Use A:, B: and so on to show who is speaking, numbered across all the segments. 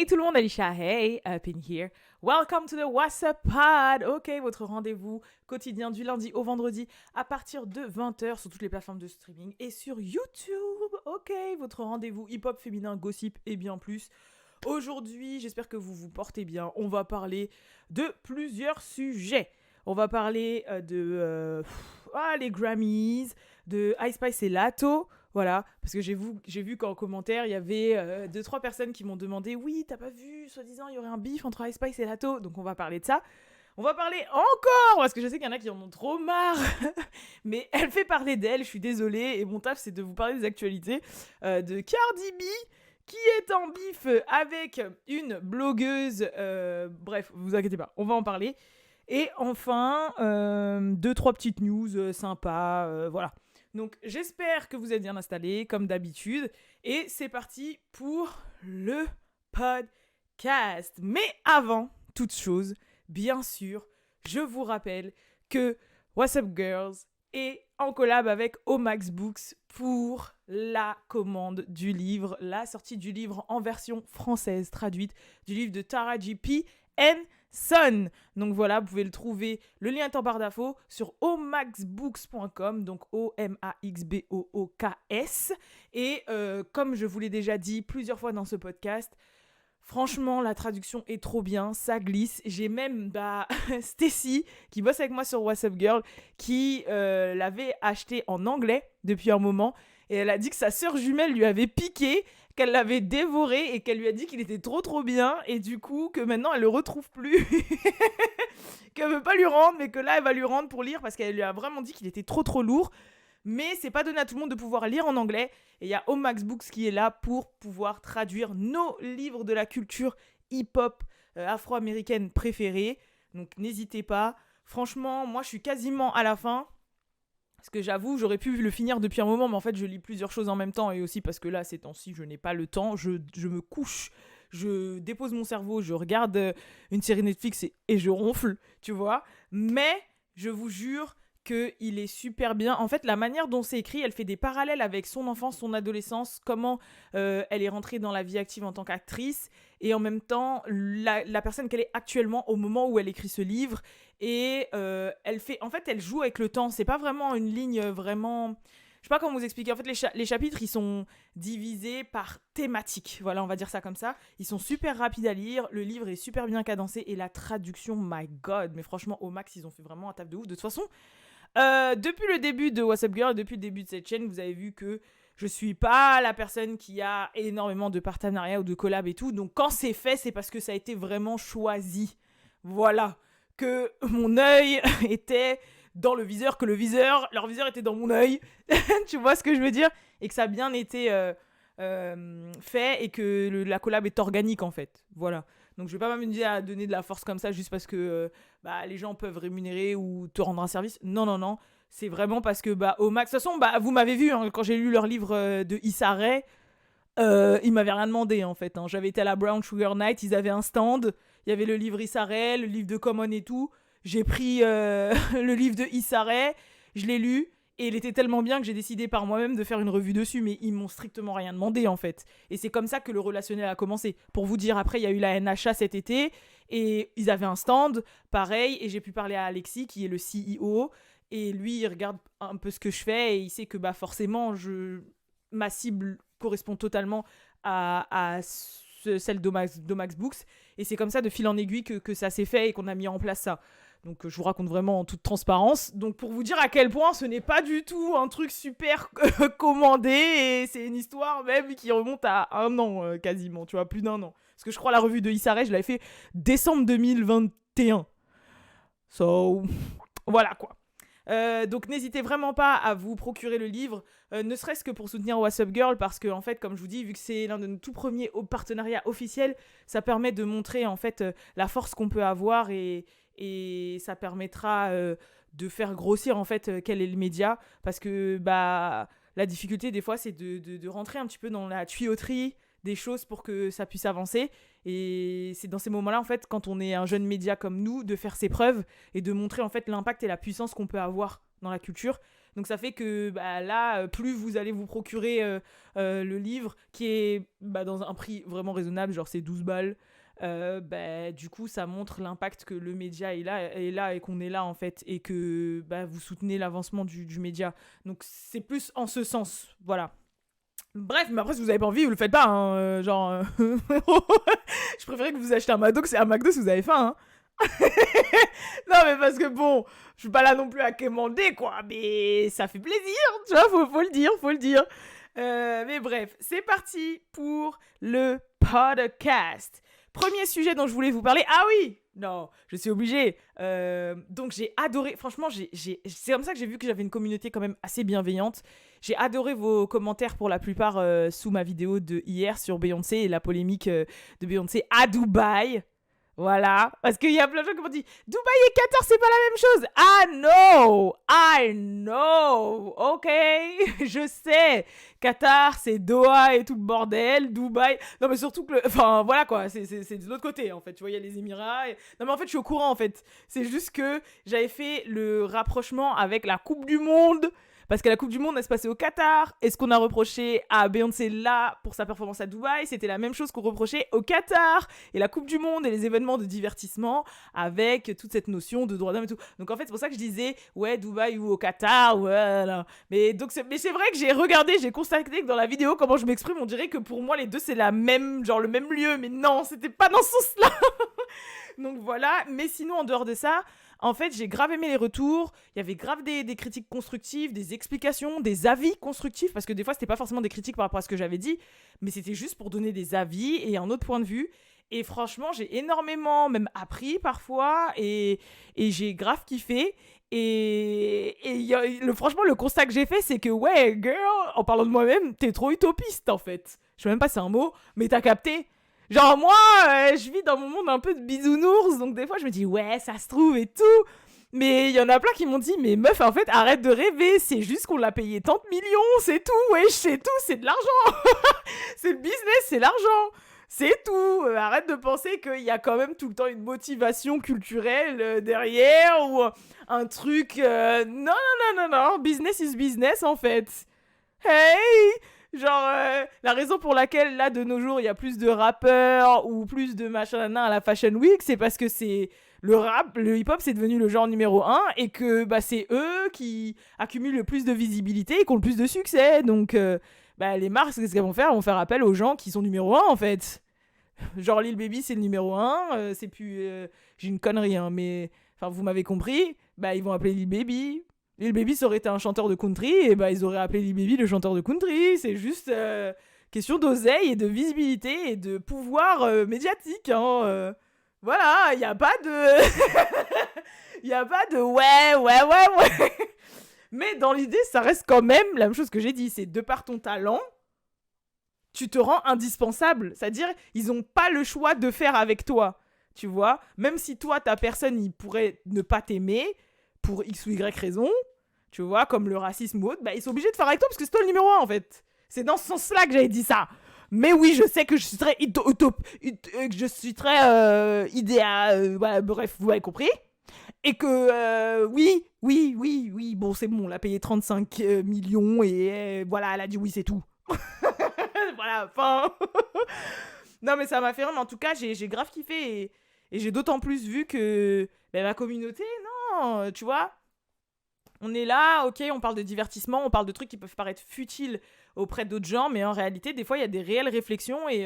A: Hey tout le monde, Alicia, hey, up in here. Welcome to the WhatsApp Pod. Ok, votre rendez-vous quotidien du lundi au vendredi à partir de 20h sur toutes les plateformes de streaming et sur YouTube. Ok, votre rendez-vous hip-hop féminin, gossip et bien plus. Aujourd'hui, j'espère que vous vous portez bien. On va parler de plusieurs sujets. On va parler les Grammys, de Ice Spice et Lato. Voilà, parce que j'ai vu qu'en commentaire, il y avait 2-3 personnes qui m'ont demandé « Oui, t'as pas vu, soi-disant, il y aurait un bif entre Ice Spice et Lato ?» Donc on va parler de ça. On va parler encore, parce que je sais qu'il y en a qui en ont trop marre. Mais elle fait parler d'elle, je suis désolée. Et mon taf, c'est de vous parler des actualités de Cardi B, qui est en bif avec une blogueuse. Bref, vous inquiétez pas, on va en parler. Et enfin, 2-3 petites news sympas, voilà. Donc j'espère que vous êtes bien installés, comme d'habitude. Et c'est parti pour le podcast. Mais avant toute chose, bien sûr, je vous rappelle que What's Up Girls est en collab avec Omax Books pour la commande du livre, la sortie du livre en version française traduite, du livre de Tara J.P. Son. Donc voilà, vous pouvez le trouver, le lien est en barre d'infos sur omaxbooks.com, donc Omaxbooks. Et comme je vous l'ai déjà dit plusieurs fois dans ce podcast, franchement, la traduction est trop bien, ça glisse. J'ai même Stacy, qui bosse avec moi sur What's Up Girl, qui l'avait acheté en anglais depuis un moment. Et elle a dit que sa sœur jumelle lui avait piqué, qu'elle l'avait dévoré et qu'elle lui a dit qu'il était trop bien. Et du coup, que maintenant, elle le retrouve plus. Qu'elle veut pas lui rendre, mais que là, elle va lui rendre pour lire parce qu'elle lui a vraiment dit qu'il était trop lourd. Mais c'est pas donné à tout le monde de pouvoir lire en anglais. Et il y a Omax Books qui est là pour pouvoir traduire nos livres de la culture hip-hop afro-américaine préférée. Donc n'hésitez pas. Franchement, moi je suis quasiment à la fin. Parce que j'avoue, j'aurais pu le finir depuis un moment, mais en fait je lis plusieurs choses en même temps. Et aussi parce que là, ces temps-ci, je n'ai pas le temps. Je me couche, je dépose mon cerveau, je regarde une série Netflix et je ronfle, tu vois. Mais je vous jure qu'il est super bien. En fait, la manière dont c'est écrit, elle fait des parallèles avec son enfance, son adolescence, comment elle est rentrée dans la vie active en tant qu'actrice, et en même temps, la personne qu'elle est actuellement au moment où elle écrit ce livre. Et elle joue avec le temps. C'est pas vraiment une ligne vraiment... Je sais pas comment vous expliquer. En fait, les chapitres, ils sont divisés par thématique. Voilà, on va dire ça comme ça. Ils sont super rapides à lire. Le livre est super bien cadencé. Et la traduction, my God. Mais franchement, au max, ils ont fait vraiment un taf de ouf. De toute façon, depuis le début de What's Up Girl, depuis le début de cette chaîne, vous avez vu que je suis pas la personne qui a énormément de partenariats ou de collabs et tout. Donc quand c'est fait, c'est parce que ça a été vraiment choisi. Voilà. Que mon œil était dans le viseur, que leur viseur était dans mon œil. Tu vois ce que je veux dire? Et que ça a bien été fait et que la collab est organique en fait. Voilà. Donc je vais pas m'amuser à donner de la force comme ça juste parce que les gens peuvent rémunérer ou te rendre un service. Non. C'est vraiment parce que au max... De toute façon, vous m'avez vu quand j'ai lu leur livre de Issa Rae. Ils m'avaient rien demandé en fait. J'avais été à la Brown Sugar Night, ils avaient un stand. Il y avait le livre Issa Rae, le livre de Common et tout. J'ai pris le livre de Issa Rae, je l'ai lu. Et il était tellement bien que j'ai décidé par moi-même de faire une revue dessus, mais ils m'ont strictement rien demandé en fait. Et c'est comme ça que le relationnel a commencé. Pour vous dire, après il y a eu la NHA cet été, et ils avaient un stand, pareil, et j'ai pu parler à Alexis, qui est le CEO, et lui il regarde un peu ce que je fais, et il sait que forcément, ma cible correspond totalement à celle d'Omax Books, et c'est comme ça de fil en aiguille que ça s'est fait et qu'on a mis en place ça. Donc je vous raconte vraiment en toute transparence. Donc pour vous dire à quel point ce n'est pas du tout un truc super commandé, et c'est une histoire même qui remonte à 1 an quasiment, tu vois, plus d'1 an. Parce que je crois la revue de Issa Rae, je l'avais fait décembre 2021. So, voilà quoi. Donc n'hésitez vraiment pas à vous procurer le livre, ne serait-ce que pour soutenir What's Up Girl, parce que en fait, comme je vous dis, vu que c'est l'un de nos tout premiers partenariats officiels, ça permet de montrer en fait la force qu'on peut avoir, et ça permettra de faire grossir en fait quel est le média, parce que la difficulté des fois c'est de rentrer un petit peu dans la tuyauterie des choses pour que ça puisse avancer. Et c'est dans ces moments-là, en fait, quand on est un jeune média comme nous, de faire ses preuves et de montrer en fait l'impact et la puissance qu'on peut avoir dans la culture. Donc ça fait que là, plus vous allez vous procurer le livre, qui est dans un prix vraiment raisonnable, genre c'est 12 balles, du coup ça montre l'impact que le média est là et qu'on est là en fait, et que vous soutenez l'avancement du média. Donc c'est plus en ce sens, voilà. Bref, mais après si vous avez pas envie, vous le faites pas, hein, je préférais que vous achetiez un McDo si vous avez faim, hein. Non mais parce que bon, je suis pas là non plus à quémander quoi, mais ça fait plaisir, tu vois, faut le dire. Mais bref, c'est parti pour le podcast. Premier sujet dont je voulais vous parler. Ah oui, non, je suis obligée. Donc j'ai adoré, franchement, c'est comme ça que j'ai vu que j'avais une communauté quand même assez bienveillante. J'ai adoré vos commentaires pour la plupart sous ma vidéo de hier sur Beyoncé et la polémique de Beyoncé à Dubaï. Voilà, parce qu'il y a plein de gens qui m'ont dit Dubaï et Qatar, c'est pas la même chose. I know, ok, je sais. Qatar, c'est Doha et tout le bordel. Dubaï, non mais surtout que, enfin voilà quoi, c'est de l'autre côté en fait. Tu vois, il y a les Émirats. Non mais en fait, je suis au courant en fait. C'est juste que j'avais fait le rapprochement avec la Coupe du Monde. Parce que la Coupe du Monde, elle se passait au Qatar. Et ce qu'on a reproché à Beyoncé là pour sa performance à Dubaï, c'était la même chose qu'on reprochait au Qatar. Et la Coupe du Monde et les événements de divertissement avec toute cette notion de droit d'homme et tout. Donc en fait, c'est pour ça que je disais, ouais, Dubaï ou au Qatar, voilà. Mais c'est vrai que j'ai regardé, j'ai constaté que dans la vidéo, comment je m'exprime, on dirait que pour moi, les deux, c'est le même lieu. Mais non, c'était pas dans ce sens-là. Donc voilà. Mais sinon, en dehors de ça, en fait, j'ai grave aimé les retours. Il y avait grave des critiques constructives, des explications, des avis constructifs. Parce que des fois, c'était pas forcément des critiques par rapport à ce que j'avais dit, mais c'était juste pour donner des avis et un autre point de vue. Et franchement, j'ai énormément même appris parfois. Et j'ai grave kiffé. Et franchement, le constat que j'ai fait, c'est que ouais, girl, en parlant de moi-même, t'es trop utopiste en fait. Je sais même pas si c'est un mot, mais t'as capté. Genre moi, je vis dans mon monde un peu de bisounours, donc des fois je me dis ouais, ça se trouve et tout. Mais il y en a plein qui m'ont dit mais meuf, en fait, arrête de rêver, c'est juste qu'on l'a payé tant de millions, c'est tout, wesh, c'est tout, c'est de l'argent. C'est le business, c'est l'argent. C'est tout. Arrête de penser qu'il y a quand même tout le temps une motivation culturelle derrière ou un truc... Non. Business is business, en fait. Hey! Genre, la raison pour laquelle, là, de nos jours, il y a plus de rappeurs ou plus de machin à la Fashion Week, c'est parce que c'est... Le hip-hop, c'est devenu le genre numéro 1 et que c'est eux qui accumulent le plus de visibilité et qui ont le plus de succès. Donc, les marques, qu'est-ce qu'elles vont faire? Elles vont faire appel aux gens qui sont numéro 1, en fait. Genre, Lil Baby, c'est le numéro 1. C'est plus... j'ai une connerie, hein, mais... Enfin, vous m'avez compris. Ils vont appeler Lil Baby. Lil Baby, ça aurait été un chanteur de country, et ils auraient appelé Lil Baby le chanteur de country. C'est juste question d'oseille et de visibilité et de pouvoir médiatique, hein. Voilà, il n'y a pas de... Il n'y a pas de ouais. Mais dans l'idée, ça reste quand même la même chose que j'ai dit. C'est de par ton talent, tu te rends indispensable. C'est-à-dire, ils n'ont pas le choix de faire avec toi. Tu vois? Même si toi, ta personne, il pourrait ne pas t'aimer pour X ou Y raison, tu vois, comme le racisme ou autre, ils sont obligés de faire avec toi parce que c'est toi le numéro 1, en fait. C'est dans ce sens-là que j'avais dit ça. Mais oui, je sais que je suis très idéal, voilà, bref, vous avez compris. Et que, oui, bon, c'est bon, on l'a payé 35 millions et voilà, elle a dit oui, c'est tout. Voilà, fin. Non, mais ça m'a fait rire, mais en tout cas, j'ai grave kiffé et j'ai d'autant plus vu que ma communauté, non, tu vois, on est là, ok, on parle de divertissement, on parle de trucs qui peuvent paraître futiles auprès d'autres gens, mais en réalité, des fois, il y a des réelles réflexions et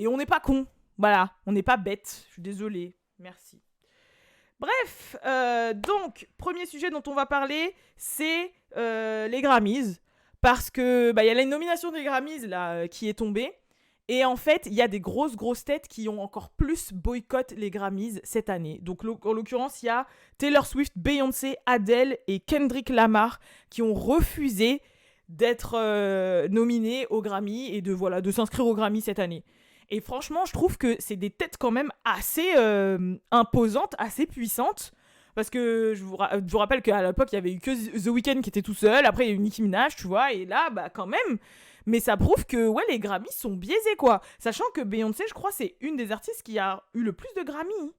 A: on n'est pas con. Voilà, on n'est pas bête. Je suis désolée. Merci. Bref, donc, premier sujet dont on va parler, c'est les Grammys. Parce que y a la nomination des Grammys là, qui est tombée. Et en fait, il y a des grosses têtes qui ont encore plus boycotté les Grammys cette année. Donc, en l'occurrence, il y a Taylor Swift, Beyoncé, Adele et Kendrick Lamar qui ont refusé d'être nominés aux Grammys et de s'inscrire aux Grammys cette année. Et franchement, je trouve que c'est des têtes quand même assez imposantes, assez puissantes. Parce que je vous rappelle qu'à l'époque, il y avait eu que The Weeknd qui était tout seul. Après, il y a eu Nicki Minaj, tu vois. Et là, quand même... Mais ça prouve que les Grammys sont biaisés, quoi. Sachant que Beyoncé, je crois, c'est une des artistes qui a eu le plus de Grammys.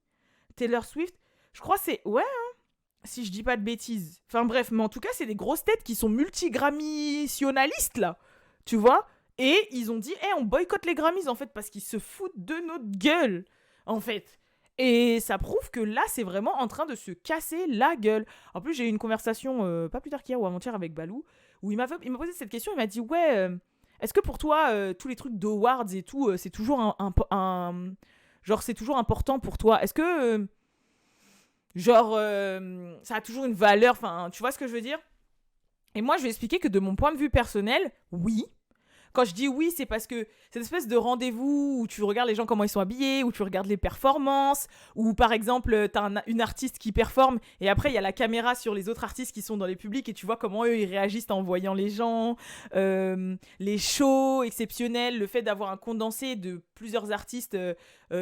A: Taylor Swift, je crois, c'est... Ouais, hein. si je dis pas de bêtises. Enfin bref, mais en tout cas, c'est des grosses têtes qui sont multigrammissionalistes, là. Tu vois? Et ils ont dit, on boycotte les Grammys, en fait, parce qu'ils se foutent de notre gueule, en fait. Et ça prouve que là, c'est vraiment en train de se casser la gueule. En plus, j'ai eu une conversation, pas plus tard qu'hier ou avant-hier avec Balou, où il m'a posé cette question, il m'a dit, ouais, est-ce que pour toi, tous les trucs d'awards et tout, c'est toujours genre, c'est toujours important pour toi? Est-ce que, genre, ça a toujours une valeur? Enfin, tu vois ce que je veux dire? Et moi, je vais expliquer que de mon point de vue personnel, oui. Quand je dis oui, c'est parce que cette espèce de rendez-vous où tu regardes les gens comment ils sont habillés, où tu regardes les performances, où par exemple, t'as une artiste qui performe et après il y a la caméra sur les autres artistes qui sont dans les publics et tu vois comment eux ils réagissent en voyant les gens, les shows exceptionnels, le fait d'avoir un condensé de plusieurs artistes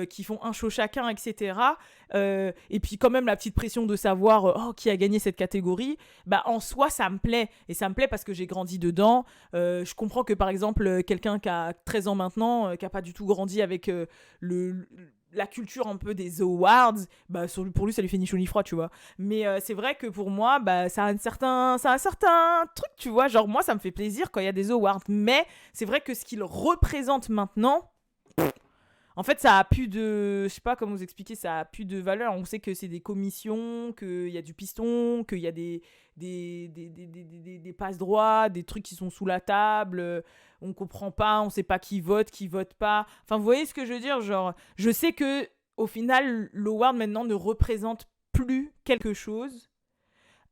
A: qui font un show chacun, etc. Et puis quand même la petite pression de savoir qui a gagné cette catégorie, bah en soi ça me plaît. Et ça me plaît parce que j'ai grandi dedans. Je comprends que par exemple quelqu'un qui a 13 ans maintenant, qui a pas du tout grandi avec la culture un peu des awards, bah pour lui ça lui fait ni chaud ni froid, tu vois. Mais c'est vrai que pour moi, bah ça a un certain truc, tu vois. Genre moi ça me fait plaisir quand il y a des awards. Mais c'est vrai que ce qu'il représente maintenant, en fait, ça a plus de... Je sais pas comment vous expliquer, ça a plus de valeur. On sait que c'est des commissions, qu'il y a du piston, qu'il y a des passe-droits, des trucs qui sont sous la table. On comprend pas, on sait pas qui vote pas. Enfin, vous voyez ce que je veux dire? Genre, je sais que au final, l'award maintenant ne représente plus quelque chose.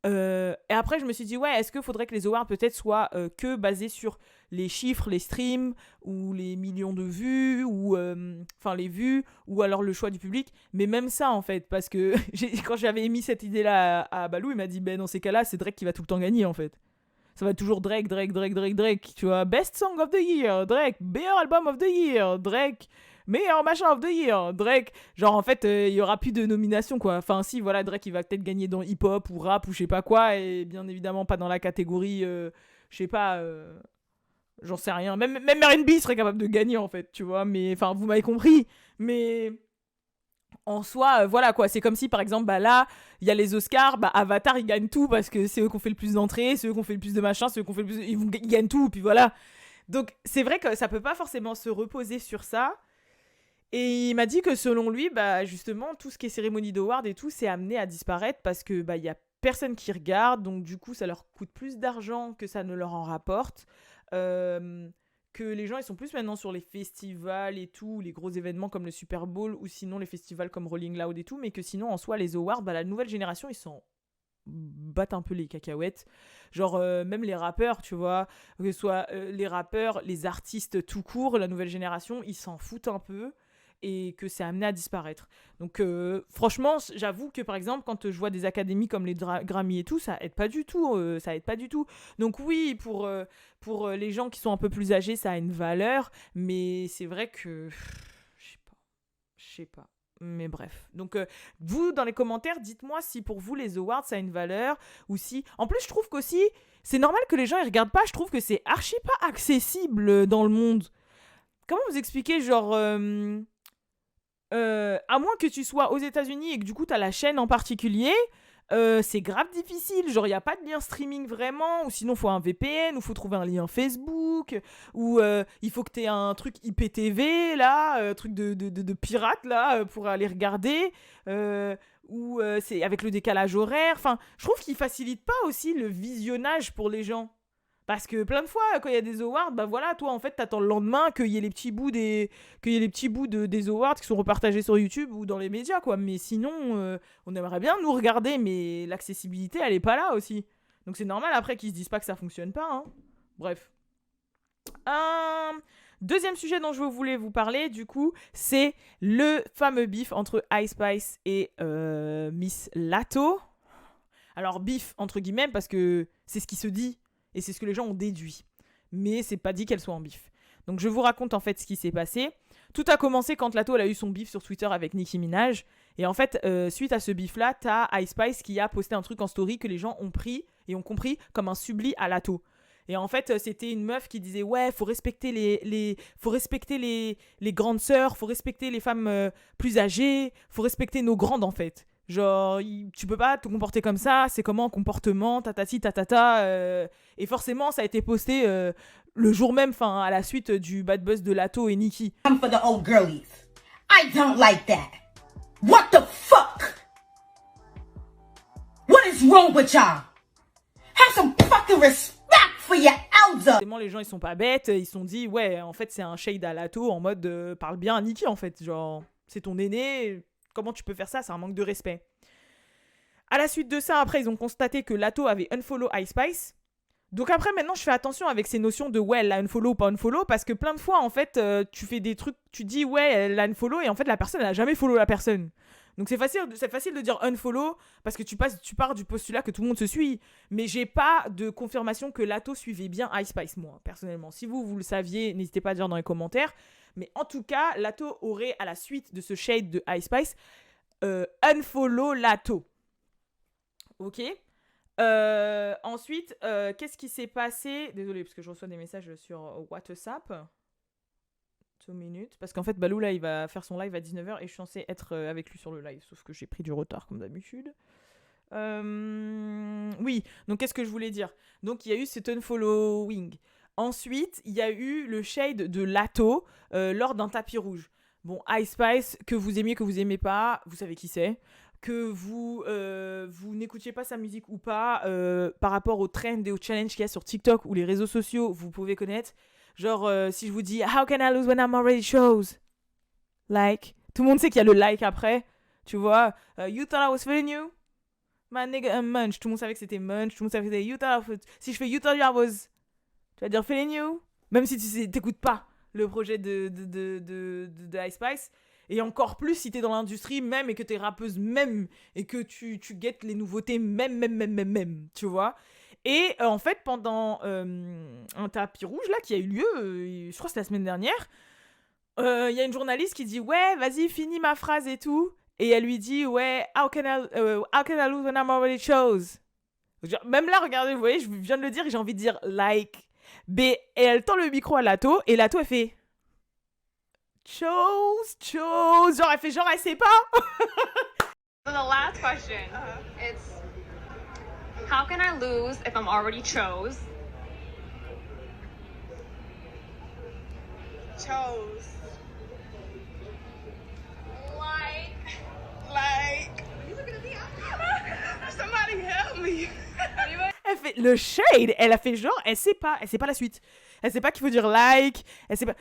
A: Et après, je me suis dit, ouais, est-ce qu'il faudrait que les awards peut-être soient que basés sur les chiffres, les streams, ou les millions de vues, ou les vues, ou alors le choix du public. Mais même ça, en fait, parce que quand j'avais émis cette idée-là à Balou, il m'a dit, ben dans ces cas-là, c'est Drake qui va tout le temps gagner, en fait. Ça va être toujours Drake, tu vois. Best Song of the Year, Drake. Meilleur Album of the Year, Drake. Meilleur machin of the year, Drake. Genre en fait, il y aura plus de nomination quoi. Enfin si, voilà, Drake il va peut-être gagner dans hip-hop ou rap ou je sais pas quoi. Et bien évidemment pas dans la catégorie, je sais pas, j'en sais rien. Même R&B serait capable de gagner en fait, tu vois. Mais enfin, vous m'avez compris. Mais en soi, voilà quoi. C'est comme si par exemple, bah là, il y a les Oscars, bah Avatar il gagne tout parce que c'est eux qui ont fait le plus d'entrées, c'est eux qui ont fait le plus de machin, c'est eux qui ont fait le plus... Ils gagnent tout, puis voilà. Donc c'est vrai que ça peut pas forcément se reposer sur ça. Et il m'a dit que selon lui, bah justement, tout ce qui est cérémonie d'award et tout, c'est amené à disparaître parce que bah il y a personne qui regarde, donc du coup, ça leur coûte plus d'argent que ça ne leur en rapporte. Que les gens, ils sont plus maintenant sur les festivals et tout, les gros événements comme le Super Bowl ou sinon les festivals comme Rolling Loud et tout, mais que sinon, en soi, les awards, bah la nouvelle génération, ils s'en battent un peu les cacahuètes. Genre, même les rappeurs, tu vois, que ce soit les rappeurs, les artistes tout court, la nouvelle génération, ils s'en foutent un peu. Et que c'est amené à disparaître. Donc franchement, j'avoue que par exemple, quand je vois des académies comme les Grammy et tout, ça aide pas du tout. Ça aide pas du tout. Donc oui, pour les gens qui sont un peu plus âgés, ça a une valeur. Mais c'est vrai que... Je sais pas. Mais bref. Donc vous, dans les commentaires, dites-moi si pour vous, les awards, ça a une valeur. Ou si... En plus, je trouve qu'aussi, c'est normal que les gens ils regardent pas. Je trouve que c'est archi pas accessible dans le monde. Comment vous expliquer, genre... à moins que tu sois aux États-Unis et que du coup t'as la chaîne en particulier, c'est grave difficile. Genre, il n'y a pas de lien streaming vraiment, ou sinon faut un VPN, ou faut trouver un lien Facebook, ou il faut que t'aies un truc IPTV là, truc de pirate là, pour aller regarder, ou c'est avec le décalage horaire. Enfin, je trouve qu'il facilite pas aussi le visionnage pour les gens. Parce que plein de fois, quand il y a des awards, bah voilà, toi en fait t'attends le lendemain qu'il y ait les petits bouts des awards qui sont repartagés sur YouTube ou dans les médias quoi. Mais sinon, on aimerait bien nous regarder, mais l'accessibilité elle est pas là aussi. Donc c'est normal après qu'ils se disent pas que ça fonctionne pas. Hein. Bref. Deuxième sujet dont je voulais vous parler, du coup, c'est le fameux beef entre Ice Spice et Miss Lato. Alors beef entre guillemets parce que c'est ce qui se dit. Et c'est ce que les gens ont déduit. Mais c'est pas dit qu'elle soit en bif. Donc je vous raconte en fait ce qui s'est passé. Tout a commencé quand Lato elle a eu son bif sur Twitter avec Nicki Minaj. Et en fait, suite à ce bif-là, t'as Ice Spice qui a posté un truc en story que les gens ont pris et ont compris comme un subli à Lato. Et en fait, c'était une meuf qui disait « Ouais, faut respecter les grandes sœurs, faut respecter les femmes plus âgées, faut respecter nos grandes en fait. » Genre, tu peux pas te comporter comme ça, c'est comment un comportement, tatati, tatata. Et forcément, ça a été posté le jour même, enfin, à la suite du bad buzz de Latto et Nicki.
B: I'm for the old girlies. I don't like that. What the fuck? What is wrong with y'all? Have some fucking respect for your elders.
A: Forcément, les gens, ils sont pas bêtes, ils se sont dit, ouais, en fait, c'est un shade à Latto en mode parle bien à Nicki, en fait. Genre, c'est ton aîné, comment tu peux faire ça? C'est un manque de respect. À la suite de ça, après, ils ont constaté que Latto avait unfollow Ice Spice. Donc après, maintenant, je fais attention avec ces notions de ouais, elle l'a unfollow ou pas unfollow, parce que plein de fois, en fait, tu fais des trucs, tu dis ouais, elle l'a unfollow, et en fait, la personne, elle a jamais follow la personne. Donc c'est facile de dire unfollow, parce que tu pars du postulat que tout le monde se suit. Mais j'ai pas de confirmation que Latto suivait bien Ice Spice, moi, personnellement. Si vous le saviez, n'hésitez pas à dire dans les commentaires. Mais en tout cas, Latto aurait, à la suite de ce shade de Ice Spice, unfollow Latto. Ok. Ensuite, qu'est-ce qui s'est passé? Désolée, parce que je reçois des messages sur WhatsApp. 2 minutes. Parce qu'en fait, Balou, là, il va faire son live à 19h et je suis censée être avec lui sur le live. Sauf que j'ai pris du retard, comme d'habitude. Oui, donc qu'est-ce que je voulais dire? Donc, il y a eu cet unfollowing. Ensuite, il y a eu le shade de Latto lors d'un tapis rouge. Bon, Ice Spice, que vous aimiez, que vous aimez pas, vous savez qui c'est. Que vous n'écoutiez pas sa musique ou pas, par rapport aux trends et aux challenges qu'il y a sur TikTok ou les réseaux sociaux, vous pouvez connaître. Genre, si je vous dis « How can I lose when I'm already chose ?» Like. Tout le monde sait qu'il y a le like après. Tu vois. You thought I was feeling you? My nigga, munch. Tout le monde savait que c'était munch. Tout le monde savait que c'était you thought I was... Si je fais you thought I was... Tu vas dire feeling you? Même si tu t'écoutes pas le projet de Ice Spice. Et encore plus si t'es dans l'industrie même et que t'es rappeuse même et que tu guettes les nouveautés même, tu vois. Et en fait, pendant un tapis rouge là qui a eu lieu, je crois que c'était la semaine dernière, il y a une journaliste qui dit « Ouais, vas-y, finis ma phrase et tout. » Et elle lui dit « Ouais, how can I lose when I'm already chose ?» Même là, regardez, vous voyez, je viens de le dire et j'ai envie de dire « like ». Et elle tend le micro à Latto et Latto, elle fait... Chose. Genre, elle fait genre, elle sait pas.
C: So the last question, it's how can I lose if I'm already chose?
D: Chose. Like. You looking at me? Somebody help me.
A: Elle fait le shade. Elle a fait genre, elle sait pas la suite. Elle sait pas qu'il faut dire like. Elle sait pas.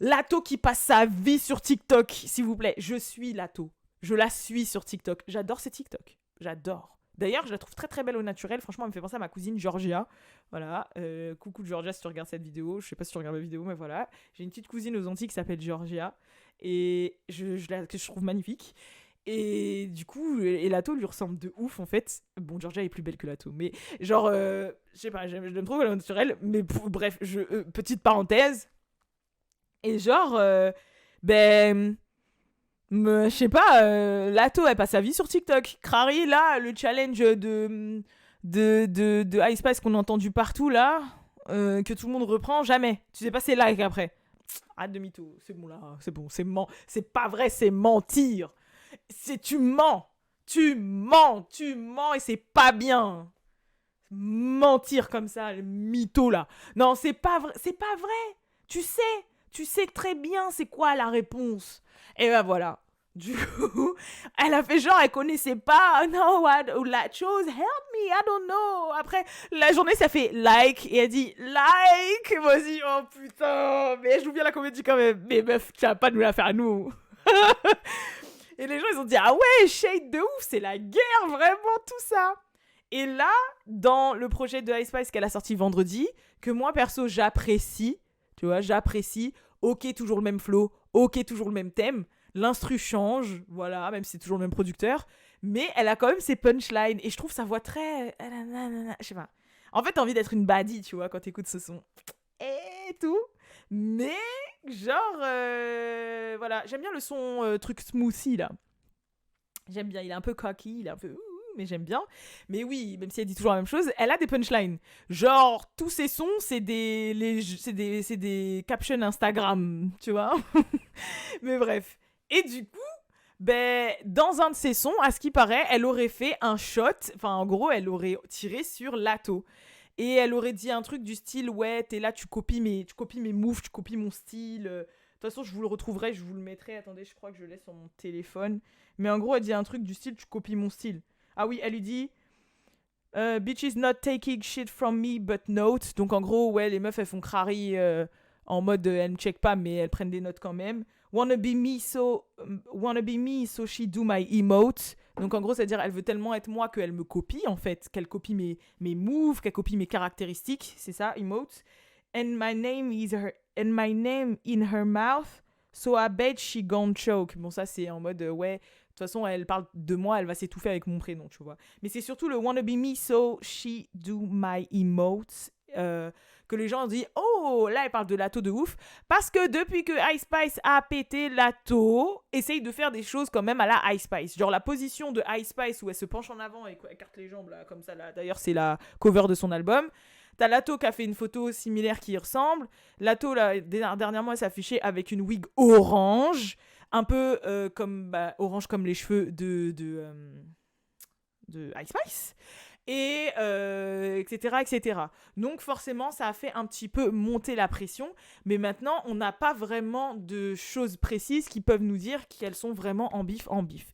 A: Latto qui passe sa vie sur TikTok, s'il vous plaît. Je suis Latto. Je la suis sur TikTok. J'adore ses TikTok. J'adore. D'ailleurs, je la trouve très très belle au naturel. Franchement, elle me fait penser à ma cousine Georgia. Voilà. Coucou Georgia si tu regardes cette vidéo. Je sais pas si tu regardes la vidéo, mais voilà. J'ai une petite cousine aux Antilles qui s'appelle Georgia. Et que je trouve magnifique. Et du coup, Latto lui ressemble de ouf en fait. Bon, Georgia est plus belle que Latto. Mais genre, je sais pas, je l'aime trop au naturel. Mais bref, petite parenthèse. Et genre, je sais pas, Latto, elle passe sa vie sur TikTok. Crary, là, le challenge de Ice Spice qu'on a entendu partout, là, que tout le monde reprend, jamais. Tu sais pas, c'est like après. Arrête de mytho, c'est bon, là, c'est bon, c'est pas vrai, c'est mentir. Tu mens, et c'est pas bien. Mentir comme ça, le mytho, là. Non, c'est pas vrai, Tu sais très bien c'est quoi la réponse. Et ben voilà. Du coup, elle a fait genre, elle connaissait pas. No, la chose, help me, I don't know. Après, la journée, ça fait like. Et elle dit like. Et moi aussi, oh putain. Mais elle joue bien la comédie quand même. Mais meuf, tu vas pas nous la faire à nous. Et les gens, ils ont dit, ah ouais, shade de ouf, c'est la guerre, vraiment, tout ça. Et là, dans le projet de Ice Spice qu'elle a sorti vendredi, que moi, perso, j'apprécie. Tu vois, j'apprécie. Ok, toujours le même flow. Ok, toujours le même thème. L'instru change. Voilà, même si c'est toujours le même producteur. Mais elle a quand même ses punchlines. Et je trouve sa voix très... Je sais pas. En fait, t'as envie d'être une baddie, tu vois, quand t'écoutes ce son. Et tout. Mais, genre... voilà. J'aime bien le son truc smoothie, là. J'aime bien. Il est un peu cocky. Il est un peu... mais j'aime bien. Mais oui, même si elle dit toujours la même chose, elle a des punchlines. Genre, tous ces sons, c'est des captions Instagram, tu vois. Mais bref. Et du coup, Ben, dans un de ses sons, à ce qui paraît, elle aurait fait un shot. Enfin, en gros, elle aurait tiré sur Lato. Et elle aurait dit un truc du style, ouais, t'es là, tu copies mes moves, tu copies mon style. De toute façon, je vous le retrouverai, je vous le mettrai. Attendez, je crois que je l'ai sur mon téléphone. Mais en gros, elle dit un truc du style, tu copies mon style. Ah oui, elle lui dit, bitches not taking shit from me, but note. Donc en gros, ouais, les meufs, elles font crari en mode, elles me check pas, mais elles prennent des notes quand même. Wanna be me, so she do my emote. Donc en gros, c'est-à-dire, elle veut tellement être moi qu'elle me copie, en fait. Qu'elle copie mes moves, qu'elle copie mes caractéristiques. C'est ça, emote. And my name in her mouth, so I bet she gon' choke. Bon, ça, c'est en mode, ouais, de toute façon, elle parle de moi, elle va s'étouffer avec mon prénom, tu vois. Mais c'est surtout le wanna be me, so she do my emotes. Que les gens disent, oh, là, elle parle de Lato de ouf. Parce que depuis que Ice Spice a pété, Lato essaye de faire des choses quand même à la Ice Spice. Genre la position de Ice Spice où elle se penche en avant et elle écarte les jambes, là, comme ça. Là. D'ailleurs, c'est la cover de son album. T'as Lato qui a fait une photo similaire qui y ressemble. Lato, là, dernièrement, elle s'affichait avec une wig orange. Un peu comme orange comme les cheveux de Ice Spice. Et etc. Donc forcément, ça a fait un petit peu monter la pression. Mais maintenant, on n'a pas vraiment de choses précises qui peuvent nous dire qu'elles sont vraiment en bif.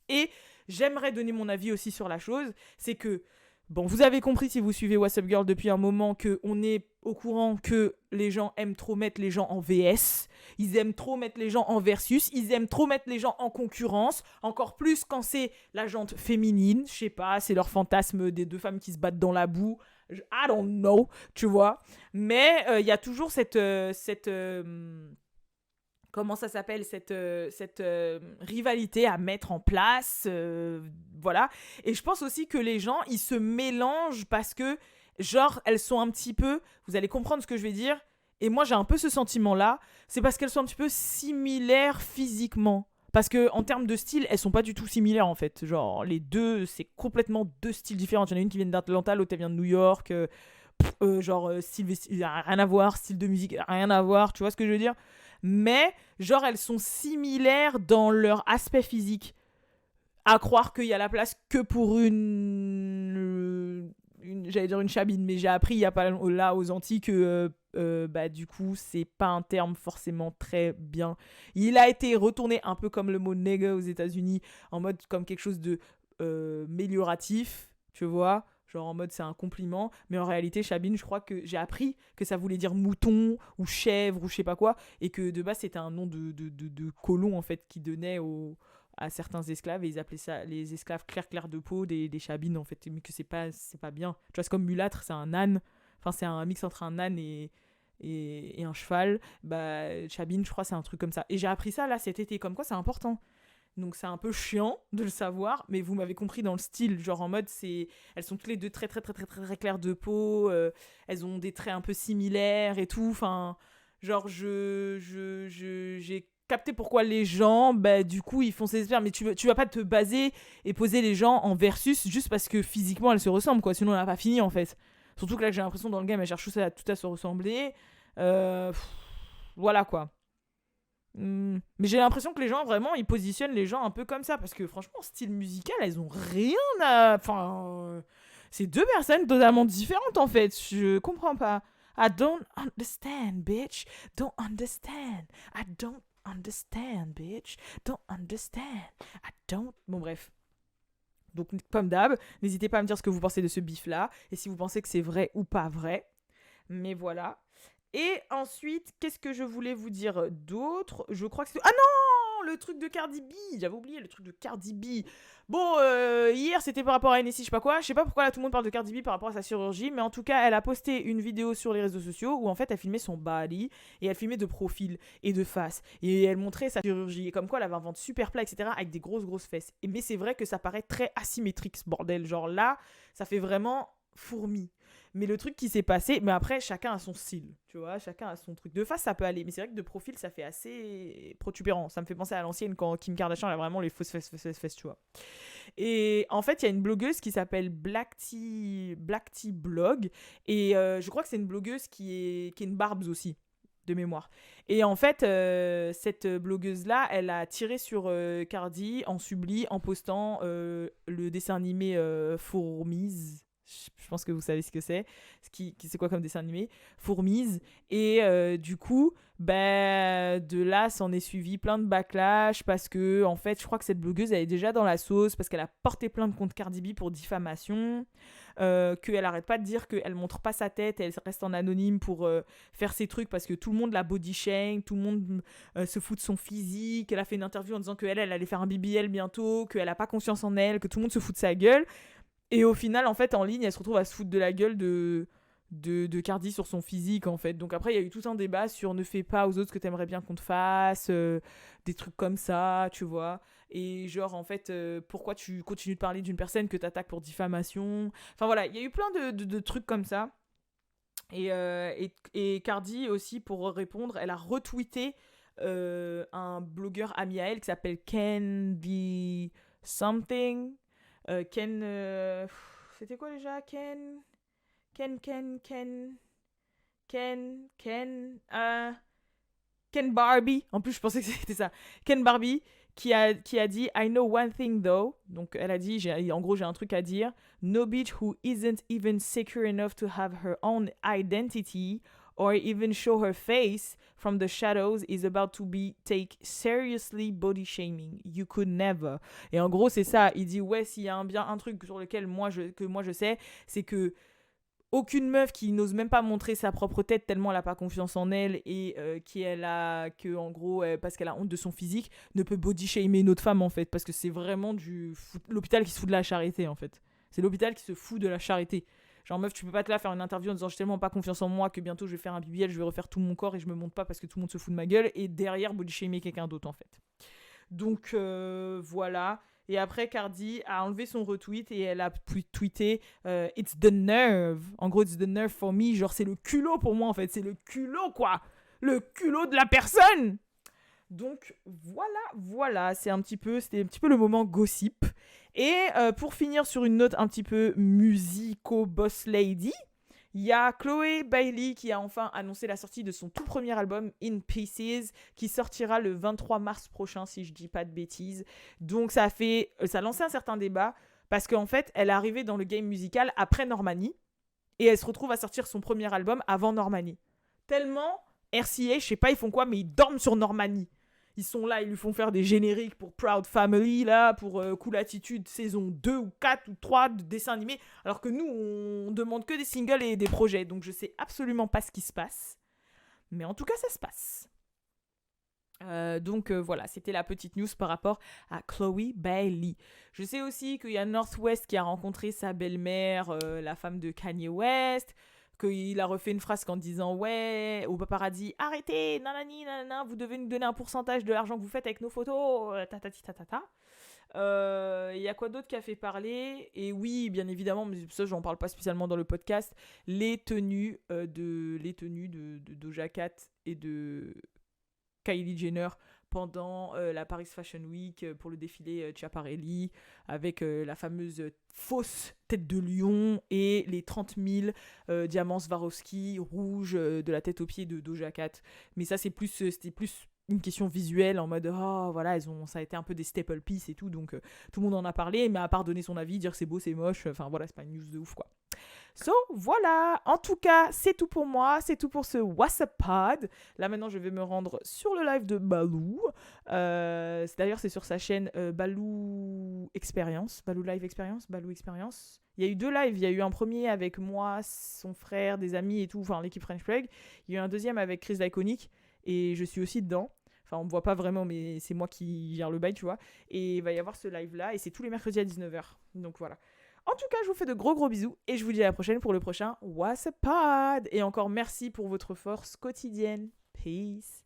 A: Et j'aimerais donner mon avis aussi sur la chose. C'est que, bon, vous avez compris si vous suivez What's Up Girl depuis un moment qu'on est au courant que les gens aiment trop mettre les gens en VS. Ils aiment trop mettre les gens en versus. Ils aiment trop mettre les gens en concurrence. Encore plus quand c'est la jante féminine. Je sais pas, c'est leur fantasme des deux femmes qui se battent dans la boue. I don't know, tu vois. Mais il y a toujours cette comment ça s'appelle, cette rivalité à mettre en place. Voilà. Et je pense aussi que les gens, ils se mélangent parce que, genre, elles sont un petit peu... Vous allez comprendre ce que je vais dire. Et moi, j'ai un peu ce sentiment-là. C'est parce qu'elles sont un petit peu similaires physiquement. Parce qu'en termes de style, elles sont pas du tout similaires, en fait. Genre, les deux, c'est complètement deux styles différents. Il y en a une qui vient d'Atlanta, l'autre, elle vient de New York. Style, rien à voir. Style de musique, rien à voir. Tu vois ce que je veux dire ? Mais, genre, elles sont similaires dans leur aspect physique. À croire qu'il y a la place que pour j'allais dire une chabine, mais j'ai appris il y a pas là aux Antilles que du coup c'est pas un terme forcément très bien. Il a été retourné un peu comme le mot nigga aux États-Unis, en mode comme quelque chose de mélioratif, tu vois, genre en mode c'est un compliment, mais en réalité chabine, je crois que j'ai appris que ça voulait dire mouton ou chèvre ou je sais pas quoi, et que de base c'était un nom de colon en fait qui donnait à certains esclaves, et ils appelaient ça les esclaves clair de peau des chabines en fait, mais que c'est pas bien. Tu vois, c'est comme mulâtre, c'est un âne, enfin c'est un mix entre un âne et un cheval. Bah chabine, je crois c'est un truc comme ça. Et j'ai appris ça là cet été, comme quoi c'est important. Donc c'est un peu chiant de le savoir, mais vous m'avez compris dans le style, genre en mode elles sont toutes les deux très claires de peau, elles ont des traits un peu similaires et tout, enfin genre j'ai capté pourquoi les gens, du coup, ils font ces espères. Mais tu vas pas te baser et poser les gens en versus juste parce que physiquement, elles se ressemblent, quoi. Sinon, on n'a pas fini, en fait. Surtout que là, j'ai l'impression, dans le game, elles cherchent tout à se ressembler. Voilà, quoi. Mais j'ai l'impression que les gens, vraiment, ils positionnent les gens un peu comme ça. Parce que, franchement, style musical, elles ont rien à... Enfin... c'est deux personnes totalement différentes, en fait. Je comprends pas. I don't understand, bitch. Don't understand. I don't understand, bitch. Don't understand. I don't... Bon, bref. Donc, comme d'hab, n'hésitez pas à me dire ce que vous pensez de ce bif-là. Et si vous pensez que c'est vrai ou pas vrai. Mais voilà. Et ensuite, qu'est-ce que je voulais vous dire d'autre ? Je crois que c'est... Ah non ! Le truc de Cardi B. J'avais oublié le truc de Cardi B. Bon, hier, c'était par rapport à NSI, je sais pas quoi. Je sais pas pourquoi là, tout le monde parle de Cardi B par rapport à sa chirurgie. Mais en tout cas, elle a posté une vidéo sur les réseaux sociaux où en fait, elle filmait son body. Et elle filmait de profil et de face. Et elle montrait sa chirurgie. Et comme quoi, elle avait un ventre super plat, etc. Avec des grosses fesses. Mais c'est vrai que ça paraît très asymétrique, ce bordel. Genre là, ça fait vraiment fourmi. Mais le truc qui s'est passé, mais après, chacun a son style, tu vois, chacun a son truc. De face, ça peut aller, mais c'est vrai que de profil, ça fait assez protubérant. Ça me fait penser à l'ancienne quand Kim Kardashian a vraiment les fausses fesses, tu vois. Et en fait, il y a une blogueuse qui s'appelle Black Tea Blog, et je crois que c'est une blogueuse qui est une barbs aussi. de mémoire. Et en fait, cette blogueuse-là, elle a tiré sur Cardi en subli, en postant le dessin animé Fourmise. Je pense que vous savez ce que c'est. C'est quoi comme dessin animé? Fourmise. Et du coup, de là, s'en est suivi plein de backlash parce que, en fait, je crois que cette blogueuse, elle est déjà dans la sauce parce qu'elle a porté plainte contre Cardi B pour diffamation. Qu'elle arrête pas de dire qu'elle montre pas sa tête, elle reste en anonyme pour faire ses trucs parce que tout le monde la body shame, tout le monde se fout de son physique. Elle a fait une interview en disant qu'elle allait faire un BBL bientôt, qu'elle a pas confiance en elle, que tout le monde se fout de sa gueule. Et au final, en fait, en ligne, elle se retrouve à se foutre de la gueule de Cardi sur son physique, en fait. Donc après, il y a eu tout un débat sur ne fais pas aux autres ce que t'aimerais bien qu'on te fasse, des trucs comme ça, tu vois. Et genre, en fait, pourquoi tu continues de parler d'une personne que t'attaques pour diffamation? Enfin voilà, il y a eu plein de trucs comme ça. Et Cardi aussi, pour répondre, elle a retweeté un blogueur ami à elle qui s'appelle Ken Be Something. C'était quoi déjà? Ken Barbie. En plus, je pensais que c'était ça. Ken Barbie qui a dit I know one thing though. Donc elle a dit en gros j'ai un truc à dire. No bitch who isn't even secure enough to have her own identity or even show her face from the shadows is about to be take seriously body shaming. You could never. Et en gros c'est ça. Il dit ouais, s'il y a un truc sur lequel moi je sais, c'est que aucune meuf qui n'ose même pas montrer sa propre tête tellement elle a pas confiance en elle et en gros parce qu'elle a honte de son physique ne peut body shamer une autre femme en fait, parce que c'est vraiment l'hôpital qui se fout de la charité en fait. C'est l'hôpital qui se fout de la charité. Genre meuf, tu peux pas te là faire une interview en disant j'ai tellement pas confiance en moi que bientôt je vais faire un BBL, je vais refaire tout mon corps et je me monte pas parce que tout le monde se fout de ma gueule, et derrière body shamer quelqu'un d'autre en fait. Donc voilà. Et après, Cardi a enlevé son retweet et elle a tweeté It's the nerve. En gros, it's the nerve for me. Genre, c'est le culot pour moi, en fait. C'est le culot, quoi. Le culot de la personne. Donc, voilà. C'était un petit peu le moment gossip. Et pour finir sur une note un petit peu musico-boss lady, il y a Chloé Bailey qui a enfin annoncé la sortie de son tout premier album, In Pieces, qui sortira le 23 mars prochain, si je dis pas de bêtises. Donc ça a lancé un certain débat, parce qu'en fait, elle est arrivée dans le game musical après Normani, et elle se retrouve à sortir son premier album avant Normani. Tellement, RCA, je sais pas ils font quoi, mais ils dorment sur Normani. Ils sont là, ils lui font faire des génériques pour Proud Family, là, pour Cool Attitude, saison 2 ou 4 ou 3 de dessins animés, alors que nous, on demande que des singles et des projets. Donc je sais absolument pas ce qui se passe. Mais en tout cas, ça se passe. Donc voilà, c'était la petite news par rapport à Chloé Bailey. Je sais aussi qu'il y a North West qui a rencontré sa belle-mère, la femme de Kanye West, qu'il a refait une phrase en disant ouais au paparazzi, arrêtez, nanani nanana, vous devez nous donner un pourcentage de l'argent que vous faites avec nos photos, tatati tatata. Il y a quoi d'autre qui a fait parler? Et oui, bien évidemment, mais ça j'en parle pas spécialement dans le podcast, les tenues de Doja Cat et de Kylie Jenner pendant la Paris Fashion Week pour le défilé Schiaparelli, avec la fameuse fausse tête de lion et les 30 000 diamants Swarovski rouges de la tête aux pieds de Doja Cat. Mais ça c'était plus une question visuelle, en mode oh voilà, ça a été un peu des staple pieces et tout, donc tout le monde en a parlé, mais à part donner son avis, dire c'est beau, c'est moche, enfin voilà, c'est pas une news de ouf quoi. So, voilà, en tout cas, c'est tout pour moi, c'est tout pour ce WhatsApp Pod. Là, maintenant, je vais me rendre sur le live de Balou. D'ailleurs, c'est sur sa chaîne Balou Experience, Balou Live Experience, Balou Experience. Il y a eu 2 lives, il y a eu un premier avec moi, son frère, des amis et tout, enfin l'équipe French Plague. Il y a eu un deuxième avec Chris l'Iconic, et je suis aussi dedans. Enfin, on me voit pas vraiment, mais c'est moi qui gère le bail, tu vois. Et il va y avoir ce live-là, et c'est tous les mercredis à 19h. Donc voilà. En tout cas, je vous fais de gros bisous et je vous dis à la prochaine pour le prochain What's Up Pod. Et encore merci pour votre force quotidienne. Peace.